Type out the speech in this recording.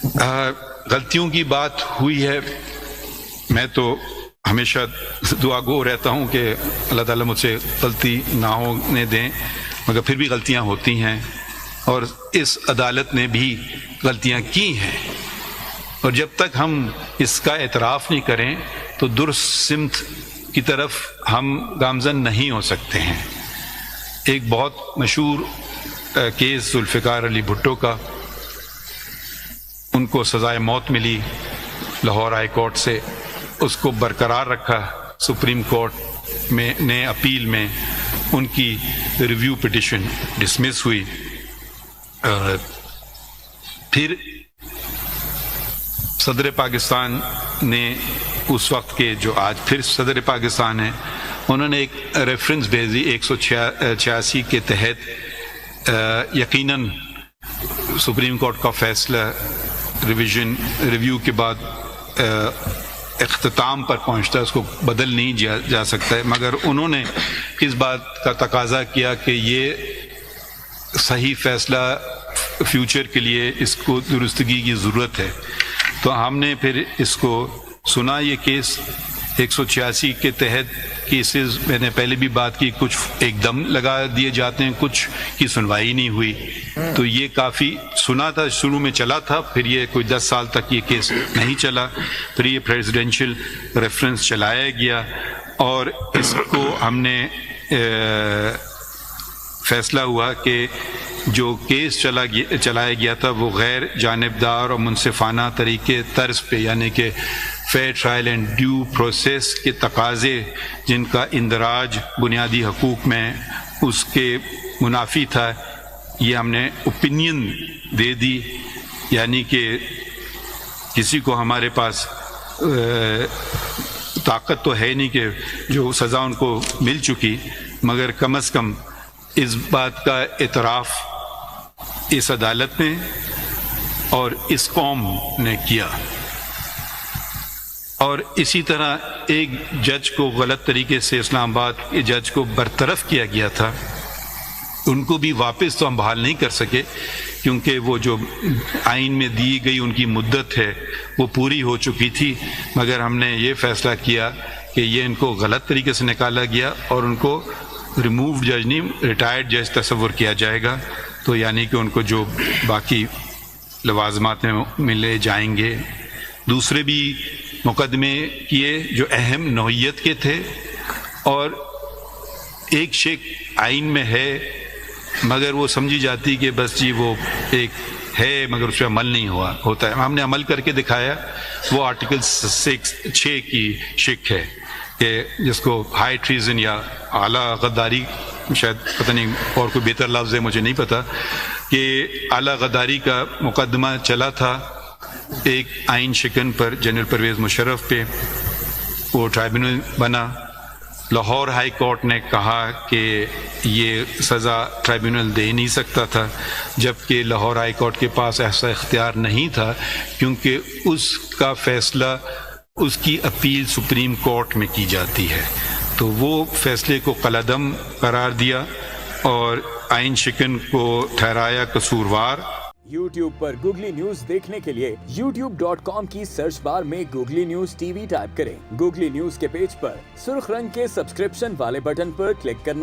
غلطیوں کی بات ہوئی ہے، میں تو ہمیشہ دعا گو رہتا ہوں کہ اللہ تعالیٰ مجھ سے غلطی نہ ہونے دیں، مگر پھر بھی غلطیاں ہوتی ہیں، اور اس عدالت نے بھی غلطیاں کی ہیں، اور جب تک ہم اس کا اعتراف نہیں کریں تو درست سمت کی طرف ہم گامزن نہیں ہو سکتے ہیں۔ ایک بہت مشہور کیس ذوالفقار علی بھٹو کا، ان کو سزائے موت ملی لاہور ہائی کورٹ سے، اس کو برقرار رکھا سپریم کورٹ میں نے اپیل میں، ان کی ریویو پٹیشن ڈسمس ہوئی۔ پھر صدر پاکستان نے اس وقت کے جو آج پھر صدر پاکستان ہیں، انہوں نے ایک ریفرنس بھیجی 186 کے تحت، یقیناً سپریم کورٹ کا فیصلہ ریویو کے بعد اختتام پر پہنچتا ہے، اس کو بدل نہیں جا سکتا ہے، مگر انہوں نے اس بات کا تقاضا کیا کہ یہ صحیح فیصلہ فیوچر کے لیے اس کو درستگی کی ضرورت ہے۔ تو ہم نے پھر اس کو سنا، یہ کیس 186 کے تحت کیسز میں نے پہلے بھی بات کی، کچھ ایک دم لگا دیے جاتے ہیں، کچھ کی سنوائی نہیں ہوئی، تو یہ کافی سنا تھا، شروع میں چلا تھا، پھر یہ کوئی 10 سال تک یہ کیس نہیں چلا، پھر یہ پریزیڈنشل ریفرنس چلایا گیا، اور اس کو ہم نے فیصلہ ہوا کہ جو کیس چلایا گیا تھا وہ غیر جانبدار اور منصفانہ طریقے طرز پہ، یعنی کہ fair trial and due process کے تقاضے جن کا اندراج بنیادی حقوق میں اس کے منافی تھا، یہ ہم نے اوپینین دے دی، یعنی کہ کسی کو ہمارے پاس طاقت تو ہے نہیں کہ جو سزا ان کو مل چکی، مگر کم از کم اس بات کا اعتراف اس عدالت نے اور اس قوم نے کیا۔ اور اسی طرح ایک جج کو غلط طریقے سے اسلام آباد کے جج کو برطرف کیا گیا تھا، ان کو بھی واپس تو ہم بحال نہیں کر سکے، کیونکہ وہ جو آئین میں دی گئی ان کی مدت ہے وہ پوری ہو چکی تھی، مگر ہم نے یہ فیصلہ کیا کہ یہ ان کو غلط طریقے سے نکالا گیا اور ان کو ریمووڈ جج نہیں، ریٹائرڈ جج تصور کیا جائے گا، تو یعنی کہ ان کو جو باقی لوازمات میں ملے جائیں گے۔ دوسرے بھی مقدمے کیے جو اہم نوعیت کے تھے، اور ایک شک آئین میں ہے مگر وہ سمجھی جاتی کہ بس جی وہ ایک ہے مگر اس پہ عمل نہیں ہوتا ہے، ہم نے عمل کر کے دکھایا، وہ آرٹیکل 6 کی شک ہے کہ جس کو ہائی ٹریزن یا اعلیٰ غداری، شاید پتہ نہیں اور کوئی بہتر لفظ ہے مجھے نہیں پتہ، کہ اعلیٰ غداری کا مقدمہ چلا تھا ایک آئین شکن پر جنرل پرویز مشرف پہ، وہ ٹرائبیونل بنا، لاہور ہائی کورٹ نے کہا کہ یہ سزا ٹرائبیونل دے نہیں سکتا تھا، جبکہ لاہور ہائی کورٹ کے پاس ایسا اختیار نہیں تھا، کیونکہ اس کا فیصلہ اس کی اپیل سپریم کورٹ میں کی جاتی ہے، تو وہ فیصلے کو کالعدم قرار دیا اور آئین شکن کو ٹھہرایا قصوروار۔ یوٹیوب پر گوگلی نیوز دیکھنے کے لیے youtube.com کی سرچ بار میں googly news T V type کریں۔ گوگلی نیوز کے پیج پر سرخ رنگ کے سبسکرپشن والے بٹن پر کلک کرنا